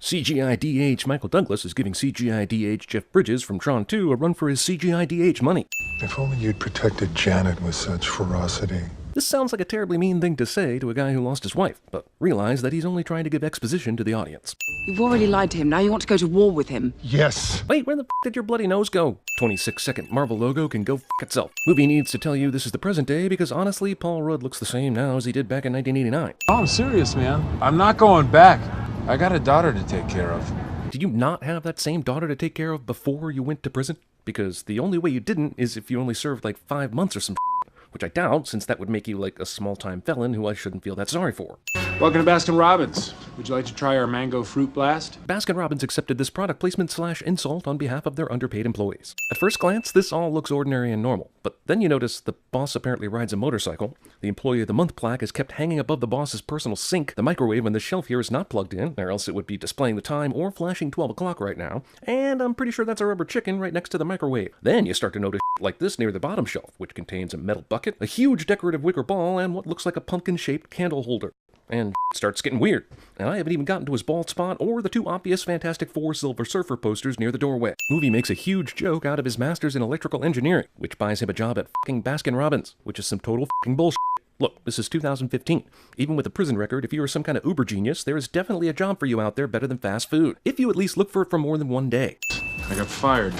CGI DH Michael Douglas is giving CGI DH Jeff Bridges from Tron 2 a run for his CGI DH money. If only you'd protected Janet with such ferocity. This sounds like a terribly mean thing to say to a guy who lost his wife, but realize that he's only trying to give exposition to the audience. You've already lied to him, now you want to go to war with him. Yes. Wait, where the f did your bloody nose go? 26-second Marvel logo can go f itself. Movie needs to tell you this is the present day because honestly, Paul Rudd looks the same now as he did back in 1989. Oh, I'm serious, man. I'm not going back. I got a daughter to take care of. Did you not have that same daughter to take care of before you went to prison? Because the only way you didn't is if you only served like 5 months or some which I doubt, since that would make you like a small-time felon who I shouldn't feel that sorry for. Welcome to Baskin-Robbins. Would you like to try our mango fruit blast? Baskin-Robbins accepted this product placement / insult on behalf of their underpaid employees. At first glance, this all looks ordinary and normal, but then you notice the boss apparently rides a motorcycle, the Employee of the Month plaque is kept hanging above the boss's personal sink, the microwave on the shelf here is not plugged in, or else it would be displaying the time or flashing 12 o'clock right now, and I'm pretty sure that's a rubber chicken right next to the microwave. Then you start to notice like this near the bottom shelf, which contains a metal bucket, a huge decorative wicker ball, and what looks like a pumpkin-shaped candle holder. And starts getting weird. And I haven't even gotten to his bald spot or the 2 obvious Fantastic Four Silver Surfer posters near the doorway. Movie makes a huge joke out of his master's in electrical engineering, which buys him a job at fucking Baskin-Robbins, which is some total fucking bullshit. Look, this is 2015. Even with a prison record, if you are some kind of uber genius, there is definitely a job for you out there better than fast food. If you at least look for it for more than 1 day. I got fired.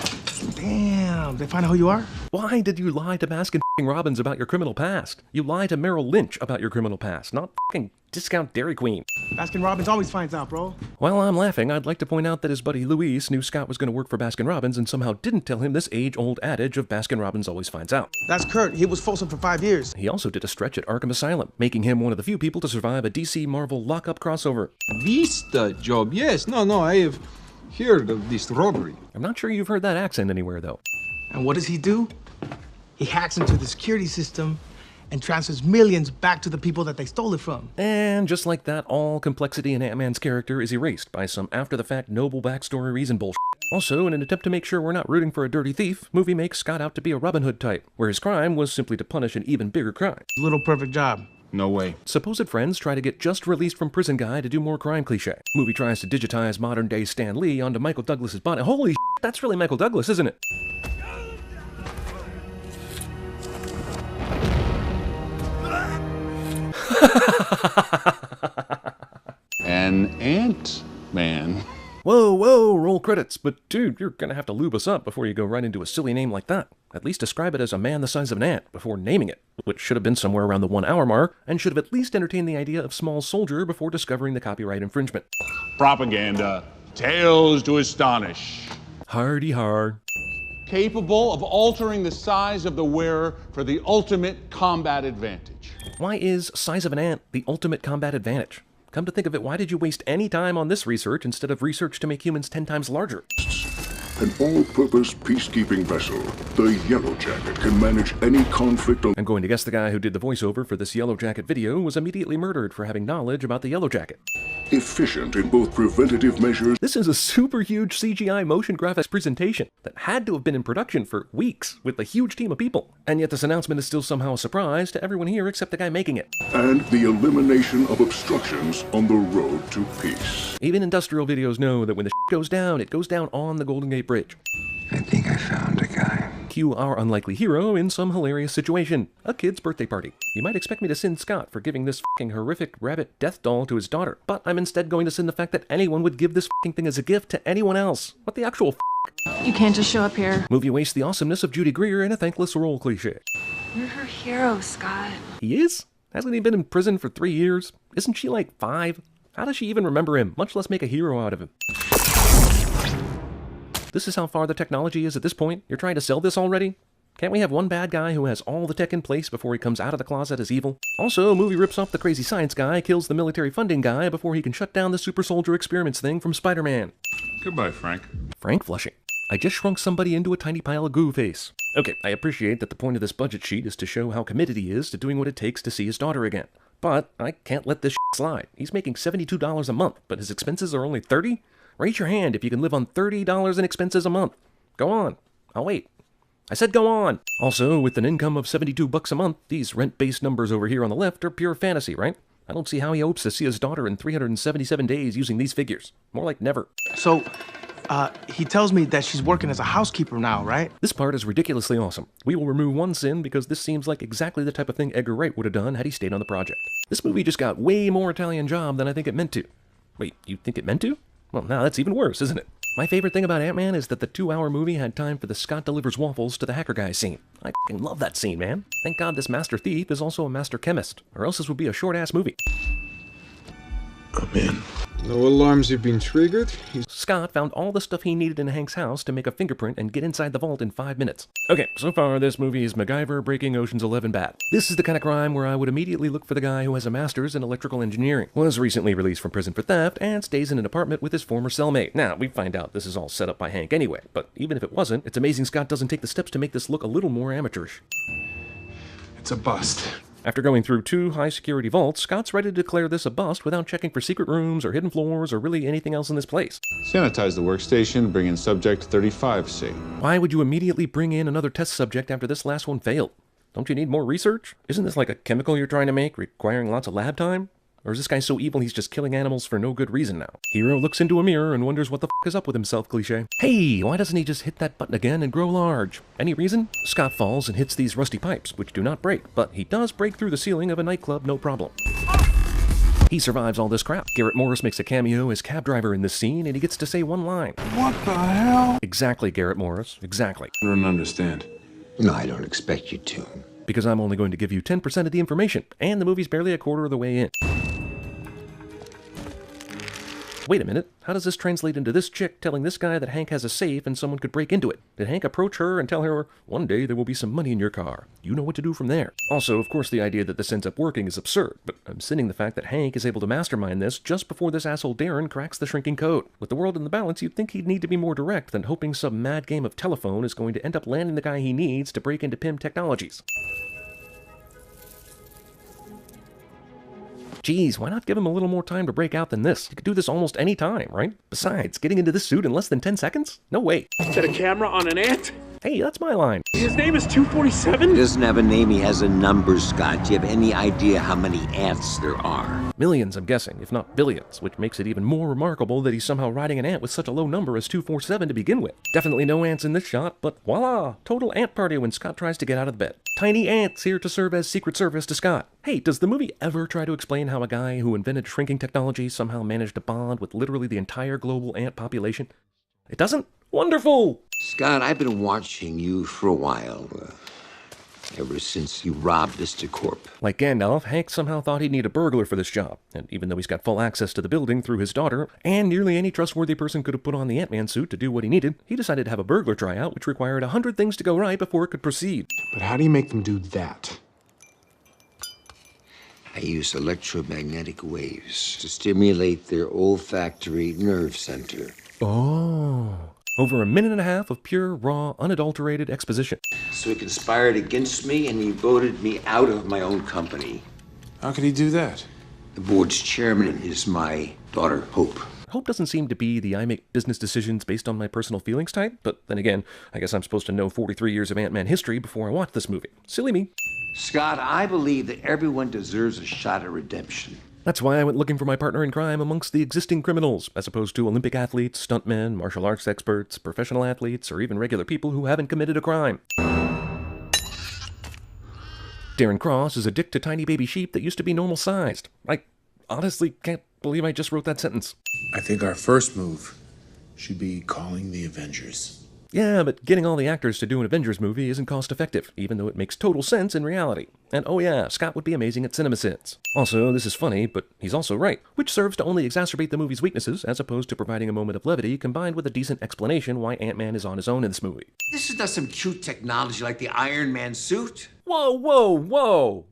Damn, they find out who you are? Why did you lie to Baskin-Robbins about your criminal past? You lied to Merrill Lynch about your criminal past, not fucking Discount Dairy Queen. Baskin-Robbins always finds out, bro. While I'm laughing, I'd like to point out that his buddy Luis knew Scott was going to work for Baskin-Robbins and somehow didn't tell him this age-old adage of Baskin-Robbins always finds out. That's Kurt. He was Folsom for 5 years. He also did a stretch at Arkham Asylum, making him one of the few people to survive a DC Marvel lockup crossover. Vista job, yes. No, I have heard of this robbery. I'm not sure you've heard that accent anywhere, though. And what does he do? He hacks into the security system and transfers millions back to the people that they stole it from. And just like that, all complexity in Ant-Man's character is erased by some after-the-fact noble backstory reason bullshit. Also, in an attempt to make sure we're not rooting for a dirty thief, movie makes Scott out to be a Robin Hood type, where his crime was simply to punish an even bigger crime. Little perfect job. No way. Supposed friends try to get just released from prison guy to do more crime cliche. Movie tries to digitize modern-day Stan Lee onto Michael Douglas's body. Holy shit, that's really Michael Douglas, isn't it? An Ant-Man. Whoa, roll credits. But dude, you're gonna have to lube us up before you go right into a silly name like that. At least describe it as a man the size of an ant before naming it, which should have been somewhere around the 1 hour mark, and should have at least entertained the idea of small soldier before discovering the copyright infringement. Propaganda. Tales to astonish. Hardy har. Capable of altering the size of the wearer for the ultimate combat advantage. Why is size of an ant the ultimate combat advantage? Come to think of it, why did you waste any time on this research instead of research to make humans 10 times larger? An all-purpose peacekeeping vessel, the Yellow Jacket can manage any conflict on... I'm going to guess the guy who did the voiceover for this Yellow Jacket video was immediately murdered for having knowledge about the Yellow Jacket. Efficient in both preventative measures... This is a super huge CGI motion graphics presentation that had to have been in production for weeks with a huge team of people. And yet this announcement is still somehow a surprise to everyone here except the guy making it. And the elimination of obstructions on the road to peace. Even industrial videos know that when the goes down, it goes down on the Golden Gate Bridge. I think I found a guy. Cue our unlikely hero in some hilarious situation. A kid's birthday party. You might expect me to sin Scott for giving this fucking horrific rabbit death doll to his daughter, but I'm instead going to sin the fact that anyone would give this fucking thing as a gift to anyone else. What the actual f***? You can't just show up here. Movie wastes the awesomeness of Judy Greer in a thankless role cliche. You're her hero, Scott. He is? Hasn't he been in prison for 3 years? Isn't she like 5? How does she even remember him, much less make a hero out of him? This is how far the technology is at this point? You're trying to sell this already? Can't we have one bad guy who has all the tech in place before he comes out of the closet as evil? Also, movie rips off the crazy science guy, kills the military funding guy before he can shut down the super soldier experiments thing from Spider-Man. Goodbye, Frank. Frank flushing. I just shrunk somebody into a tiny pile of goo face. Okay, I appreciate that the point of this budget sheet is to show how committed he is to doing what it takes to see his daughter again. But I can't let this slide. He's making $72 a month, but his expenses are only $30? Raise your hand if you can live on $30 in expenses a month. Go on. I'll wait. I said go on. Also, with an income of $72 a month, these rent-based numbers over here on the left are pure fantasy, right? I don't see how he hopes to see his daughter in 377 days using these figures. More like never. So, he tells me that she's working as a housekeeper now, right? This part is ridiculously awesome. We will remove one sin because this seems like exactly the type of thing Edgar Wright would have done had he stayed on the project. This movie just got way more Italian job than I think it meant to. Wait, you think it meant to? Well, now that's even worse, isn't it? My favorite thing about Ant-Man is that the 2-hour movie had time for the Scott delivers waffles to the hacker guy scene. I f***ing love that scene, man. Thank God this master thief is also a master chemist, or else this would be a short-ass movie. I'm in. No alarms have been triggered. Scott found all the stuff he needed in Hank's house to make a fingerprint and get inside the vault in 5 minutes. Okay, so far this movie is MacGyver breaking Ocean's 11 bad. This is the kind of crime where I would immediately look for the guy who has a master's in electrical engineering, was recently released from prison for theft, and stays in an apartment with his former cellmate. Now, we find out this is all set up by Hank anyway, but even if it wasn't, it's amazing Scott doesn't take the steps to make this look a little more amateurish. It's a bust. After going through 2 high-security vaults, Scott's ready to declare this a bust without checking for secret rooms or hidden floors or really anything else in this place. Sanitize the workstation, bring in subject 35C. Why would you immediately bring in another test subject after this last one failed? Don't you need more research? Isn't this like a chemical you're trying to make, requiring lots of lab time? Or is this guy so evil he's just killing animals for no good reason now? Hero looks into a mirror and wonders what the f*** is up with himself, cliche. Hey, why doesn't he just hit that button again and grow large? Any reason? Scott falls and hits these rusty pipes, which do not break, but he does break through the ceiling of a nightclub, no problem. He survives all this crap. Garrett Morris makes a cameo as cab driver in this scene, and he gets to say one line. What the hell? Exactly, Garrett Morris. Exactly. I don't understand. No, I don't expect you to. Because I'm only going to give you 10% of the information, and the movie's barely a quarter of the way in. Wait a minute, how does this translate into this chick telling this guy that Hank has a safe and someone could break into it? Did Hank approach her and tell her, one day there will be some money in your car. You know what to do from there. Also, of course, the idea that this ends up working is absurd, but I'm sitting the fact that Hank is able to mastermind this just before this asshole Darren cracks the shrinking code. With the world in the balance, you'd think he'd need to be more direct than hoping some mad game of telephone is going to end up landing the guy he needs to break into PIM Technologies. Geez, why not give him a little more time to break out than this? You could do this almost any time, right? Besides, getting into this suit in less than 10 seconds? No way. Set a camera on an ant? Hey, that's my line. His name is 247? He doesn't have a name, he has a number, Scott. Do you have any idea how many ants there are? Millions, I'm guessing, if not billions, which makes it even more remarkable that he's somehow riding an ant with such a low number as 247 to begin with. Definitely no ants in this shot, but voila! Total ant party when Scott tries to get out of the bed. Tiny ants here to serve as Secret Service to Scott. Hey, does the movie ever try to explain how a guy who invented shrinking technology somehow managed to bond with literally the entire global ant population? It doesn't? Wonderful! Scott, I've been watching you for a while. Ever since you robbed Corp. Like Gandalf, Hank somehow thought he'd need a burglar for this job, and even though he's got full access to the building through his daughter, and nearly any trustworthy person could have put on the Ant-Man suit to do what he needed, he decided to have a burglar tryout, which required 100 things to go right before it could proceed. But how do you make them do that? I use electromagnetic waves to stimulate their olfactory nerve center. Oh. Over 1.5 minutes of pure, raw, unadulterated exposition. So he conspired against me and he voted me out of my own company. How could he do that? The board's chairman is my daughter, Hope. Hope doesn't seem to be the I make business decisions based on my personal feelings type, but then again, I guess I'm supposed to know 43 years of Ant-Man history before I watch this movie. Silly me. Scott, I believe that everyone deserves a shot at redemption. That's why I went looking for my partner in crime amongst the existing criminals, as opposed to Olympic athletes, stuntmen, martial arts experts, professional athletes, or even regular people who haven't committed a crime. Darren Cross is a dick to tiny baby sheep that used to be normal-sized. I honestly can't believe I just wrote that sentence. I think our first move should be calling the Avengers. Yeah, but getting all the actors to do an Avengers movie isn't cost-effective, even though it makes total sense in reality. And oh yeah, Scott would be amazing at CinemaSins. Also, this is funny, but he's also right, which serves to only exacerbate the movie's weaknesses, as opposed to providing a moment of levity combined with a decent explanation why Ant-Man is on his own in this movie. This is not some cute technology like the Iron Man suit. Whoa, whoa, whoa!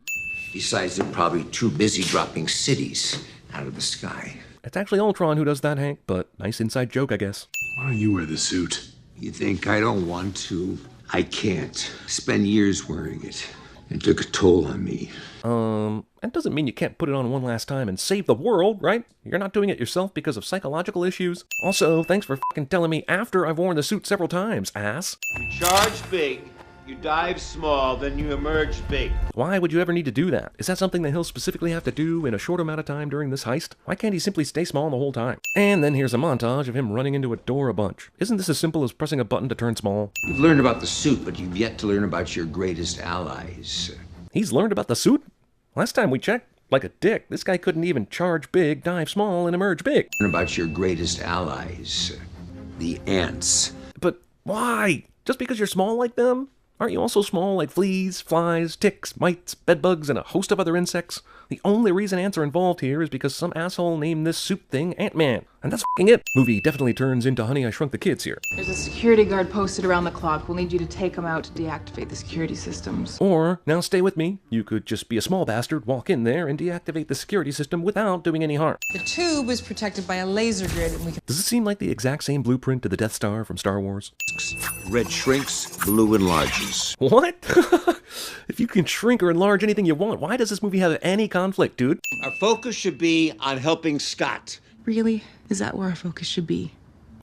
Besides, they're probably too busy dropping cities out of the sky. It's actually Ultron who does that, Hank, but nice inside joke, I guess. Why don't you wear the suit? You think I don't want to? I can't. Spend years wearing it. It took a toll on me. That doesn't mean you can't put it on one last time and save the world, right? You're not doing it yourself because of psychological issues. Also, thanks for fucking telling me after I've worn the suit several times, ass. We charge big, You dive small, then you emerge big. Why would you ever need to do that? Is that something that he'll specifically have to do in a short amount of time during this heist? Why can't he simply stay small the whole time? And then here's a montage of him running into a door a bunch. Isn't this as simple as pressing a button to turn small? You've learned about the suit, but you've yet to learn about your greatest allies. He's learned about the suit? Last time we checked, like a dick, this guy couldn't even charge big, dive small, and emerge big. Learn about your greatest allies. The ants. But why? Just because you're small like them? Aren't you also small like fleas, flies, ticks, mites, bedbugs, and a host of other insects? The only reason ants are involved here is because some asshole named this soup thing Ant-Man. And that's f***ing it. Movie definitely turns into Honey, I Shrunk the Kids here. There's a security guard posted around the clock. We'll need you to take him out to deactivate the security systems. Or, now stay with me, you could just be a small bastard, walk in there, and deactivate the security system without doing any harm. The tube is protected by a laser grid, and we can... Does it seem like the exact same blueprint to the Death Star from Star Wars? Red shrinks, blue enlarges. What? If you can shrink or enlarge anything you want, why does this movie have any conflict, dude? Our focus should be on helping Scott. Really? Is that where our focus should be?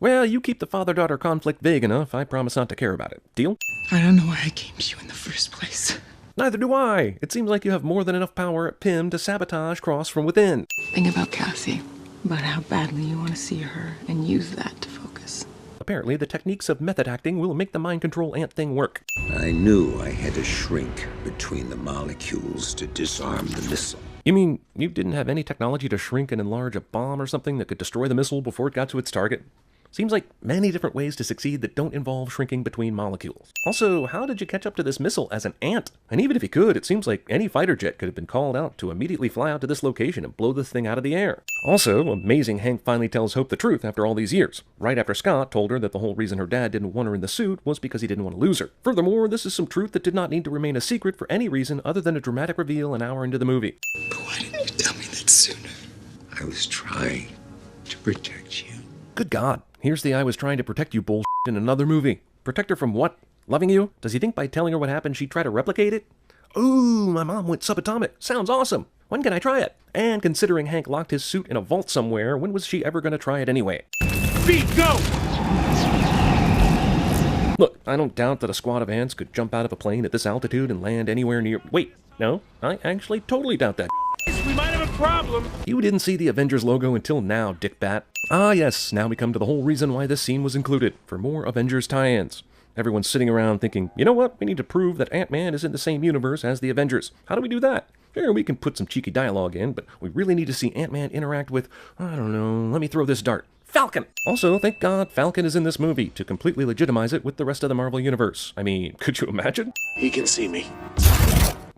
Well, you keep the father-daughter conflict vague enough, I promise not to care about it. Deal? I don't know why I came to you in the first place. Neither do I. It seems like you have more than enough power at Pym to sabotage Cross from within. Think about Cassie, about how badly you want to see her, and use that to focus. Apparently, the techniques of method acting will make the mind control ant thing work. I knew I had to shrink between the molecules to disarm the missile. You mean you didn't have any technology to shrink and enlarge a bomb or something that could destroy the missile before it got to its target? Seems like many different ways to succeed that don't involve shrinking between molecules. Also, how did you catch up to this missile as an ant? And even if you could, it seems like any fighter jet could have been called out to immediately fly out to this location and blow this thing out of the air. Also, amazing Hank finally tells Hope the truth after all these years, right after Scott told her that the whole reason her dad didn't want her in the suit was because he didn't want to lose her. Furthermore, this is some truth that did not need to remain a secret for any reason other than a dramatic reveal an hour into the movie. But why didn't you tell me that sooner? I was trying to protect you. Good God. Here's the I was trying to protect you bullshit in another movie. Protect her from what? Loving you? Does he think by telling her what happened she'd try to replicate it? Ooh, my mom went subatomic. Sounds awesome. When can I try it? And considering Hank locked his suit in a vault somewhere, when was she ever going to try it anyway? Speed, go! Look, I don't doubt that a squad of ants could jump out of a plane at this altitude and land anywhere near... Wait, no, I actually totally doubt that. We might have a problem. You didn't see the Avengers logo until now, dickbat. Ah yes, now we come to the whole reason why this scene was included, for more Avengers tie-ins. Everyone's sitting around thinking, you know what, we need to prove that Ant-Man is in the same universe as the Avengers. How do we do that? Sure, we can put some cheeky dialogue in, but we really need to see Ant-Man interact with, I don't know, let me throw this dart. Falcon! Also, thank God Falcon is in this movie to completely legitimize it with the rest of the Marvel Universe. I mean, could you imagine? He can see me.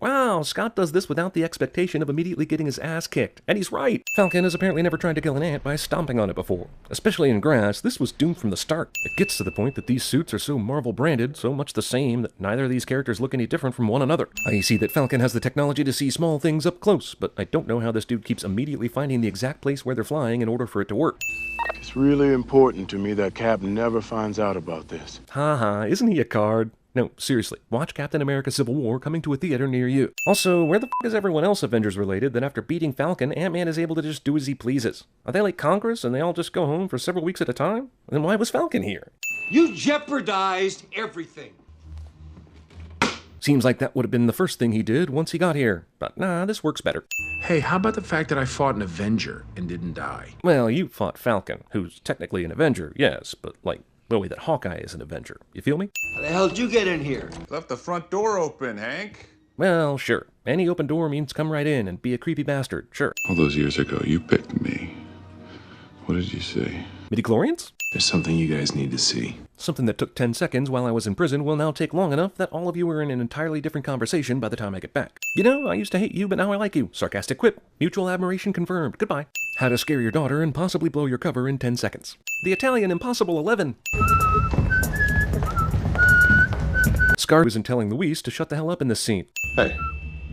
Wow, Scott does this without the expectation of immediately getting his ass kicked. And he's right. Falcon has apparently never tried to kill an ant by stomping on it before. Especially in grass, this was doomed from the start. It gets to the point that these suits are so Marvel branded, so much the same, that neither of these characters look any different from one another. I see that Falcon has the technology to see small things up close, but I don't know how this dude keeps immediately finding the exact place where they're flying in order for it to work. It's really important to me that Cap never finds out about this. Haha, isn't he a card? No, seriously, watch Captain America Civil War coming to a theater near you. Also, where the f*** is everyone else Avengers related that after beating Falcon, Ant-Man is able to just do as he pleases? Are they like Congress and they all just go home for several weeks at a time? Then why was Falcon here? You jeopardized everything. Seems like that would have been the first thing he did once he got here. But nah, this works better. Hey, how about the fact that I fought an Avenger and didn't die? Well, you fought Falcon, who's technically an Avenger, yes, but like, the way that Hawkeye is an Avenger. You feel me? How the hell did you get in here? Left the front door open, Hank. Well, sure. Any open door means come right in and be a creepy bastard, sure. All those years ago, you picked me. What did you say? Midichlorians? There's something you guys need to see. Something that took 10 seconds while I was in prison will now take long enough that all of you are in an entirely different conversation by the time I get back. You know, I used to hate you, but now I like you. Sarcastic quip. Mutual admiration confirmed. Goodbye. How to scare your daughter and possibly blow your cover in 10 seconds. The Italian Impossible 11. Scar isn't telling Luis to shut the hell up in this scene. Hey,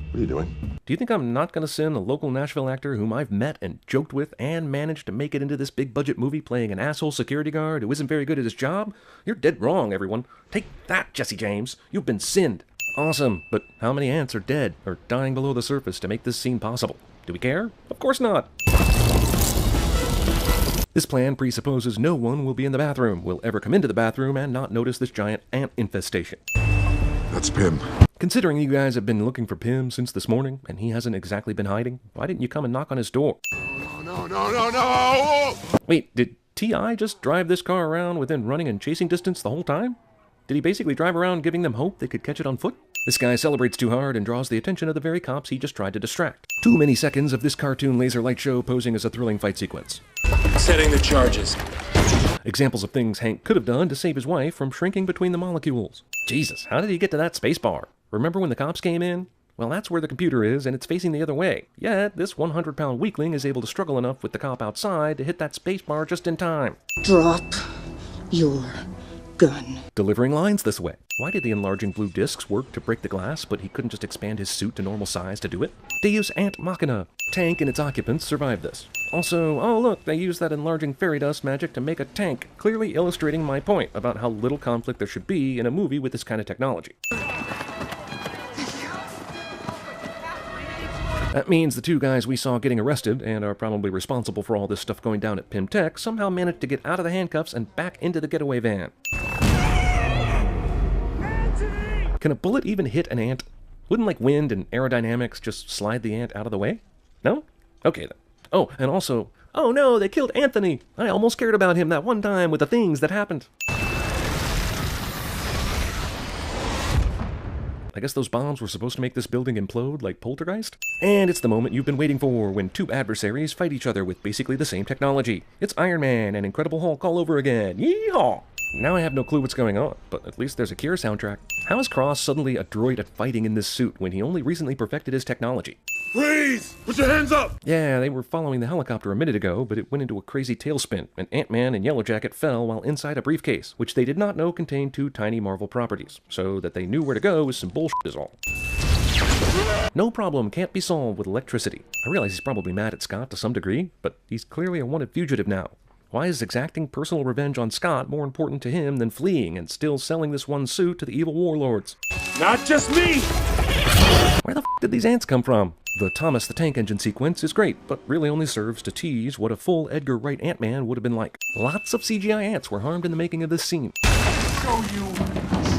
what are you doing? Do you think I'm not going to send a local Nashville actor whom I've met and joked with and managed to make it into this big budget movie playing an asshole security guard who isn't very good at his job? You're dead wrong, everyone. Take that, Jesse James. You've been sinned. Awesome, but how many ants are dead or dying below the surface to make this scene possible? Do we care? Of course not. This plan presupposes no one will be in the bathroom, will ever come into the bathroom and not notice this giant ant infestation. The That's Pim. Considering you guys have been looking for Pim since this morning, and he hasn't exactly been hiding, why didn't you come and knock on his door? No! Wait, did T.I. just drive this car around within running and chasing distance the whole time? Did he basically drive around giving them hope they could catch it on foot? This guy celebrates too hard and draws the attention of the very cops he just tried to distract. Too many seconds of this cartoon laser light show posing as a thrilling fight sequence. Setting the charges. Examples of things Hank could have done to save his wife from shrinking between the molecules. Jesus, how did he get to that space bar? Remember when the cops came in? Well, that's where the computer is, and it's facing the other way. Yet, this 100-pound weakling is able to struggle enough with the cop outside to hit that space bar just in time. Drop your gun. Delivering lines this way. Why did the enlarging blue discs work to break the glass, but he couldn't just expand his suit to normal size to do it? Deus Ant Machina. Tank and its occupants survived this. Also, oh look, they used that enlarging fairy dust magic to make a tank, clearly illustrating my point about how little conflict there should be in a movie with this kind of technology. That means the two guys we saw getting arrested, and are probably responsible for all this stuff going down at Pim Tech, somehow managed to get out of the handcuffs and back into the getaway van. Can a bullet even hit an ant? Wouldn't like wind and aerodynamics just slide the ant out of the way? No? Okay then. Oh, and also, oh no, they killed Anthony! I almost cared about him that one time with the things that happened. I guess those bombs were supposed to make this building implode like Poltergeist? And it's the moment you've been waiting for, when two adversaries fight each other with basically the same technology. It's Iron Man and Incredible Hulk all over again. Yeehaw! Now I have no clue what's going on, but at least there's a Cure soundtrack. How is Cross suddenly a droid at fighting in this suit when he only recently perfected his technology? Freeze! Put your hands up! Yeah, they were following the helicopter a minute ago, but it went into a crazy tailspin, and Ant-Man and Yellowjacket fell while inside a briefcase, which they did not know contained two tiny Marvel properties. So that they knew where to go is some bullshit is all. No problem can't be solved with electricity. I realize he's probably mad at Scott to some degree, but he's clearly a wanted fugitive now. Why is exacting personal revenge on Scott more important to him than fleeing and still selling this one suit to the evil warlords? Not just me! Where the f did these ants come from? The Thomas the Tank Engine sequence is great, but really only serves to tease what a full Edgar Wright Ant-Man would have been like. Lots of CGI ants were harmed in the making of this scene. Show you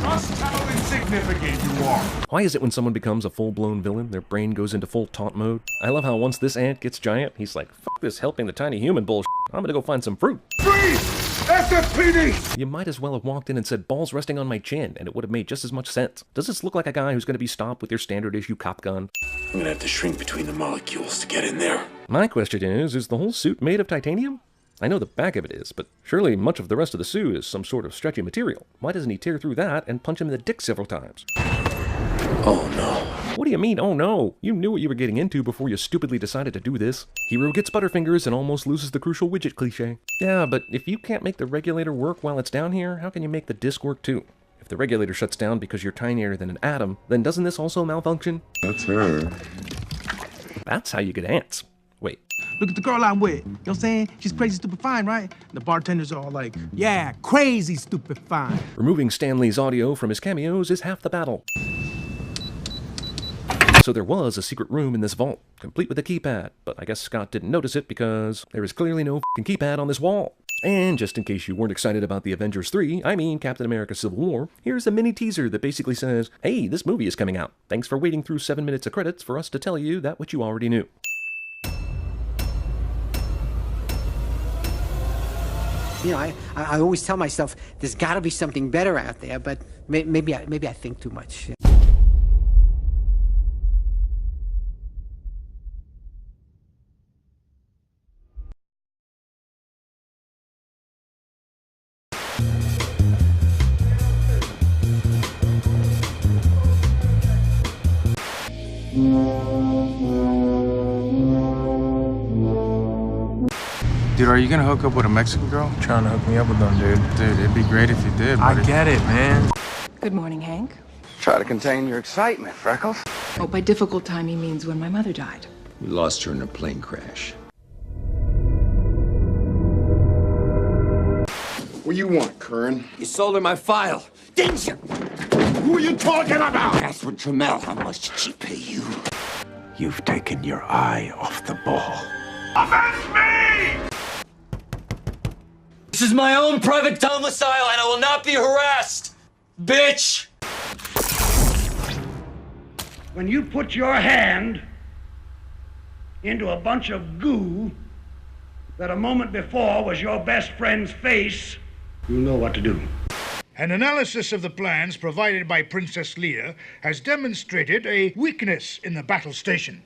just how insignificant you are. Why is it when someone becomes a full-blown villain, their brain goes into full taunt mode? I love how once this ant gets giant, he's like, fuck this helping the tiny human bullshit. I'm gonna go find some fruit. Freeze! SFPD! You might as well have walked in and said, balls resting on my chin, and it would have made just as much sense. Does this look like a guy who's gonna be stopped with your standard issue cop gun? I'm gonna have to shrink between the molecules to get in there. My question is the whole suit made of titanium? I know the back of it is, but surely much of the rest of the suit is some sort of stretchy material. Why doesn't he tear through that and punch him in the dick several times? Oh no. What do you mean, oh no? You knew what you were getting into before you stupidly decided to do this. Hero gets butterfingers and almost loses the crucial widget cliche. Yeah, but if you can't make the regulator work while it's down here, how can you make the disc work too? If the regulator shuts down because you're tinier than an atom, then doesn't this also malfunction? That's her. That's how you get ants. Wait. Look at the girl I'm with. You know what I'm saying? She's crazy stupid fine, right? The bartenders are all like, yeah, crazy stupid fine. Removing Stan Lee's audio from his cameos is half the battle. So there was a secret room in this vault, complete with a keypad, but I guess Scott didn't notice it because there is clearly no f***ing keypad on this wall. And just in case you weren't excited about the Avengers 3, I mean Captain America Civil War, here's a mini teaser that basically says, hey, this movie is coming out. Thanks for waiting through 7 minutes of credits for us to tell you that which you already knew. You know, I always tell myself there's got to be something better out there, but maybe I think too much. Dude, are you gonna hook up with a Mexican girl? Trying to hook me up with them, dude. Dude, it'd be great if you did. I get it, man. Good morning, Hank. Try to contain your excitement, Freckles. Oh, by difficult time, he means when my mother died. We lost her in a plane crash. What do you want, Curran? You sold her my file, didn't you? Who are you talking about? That's what Trammell. How much did she pay you? You've taken your eye off the ball. Avenge me! This is my own private domicile, and I will not be harassed, bitch! When you put your hand into a bunch of goo that a moment before was your best friend's face, you know what to do. An analysis of the plans provided by Princess Leia has demonstrated a weakness in the battle station.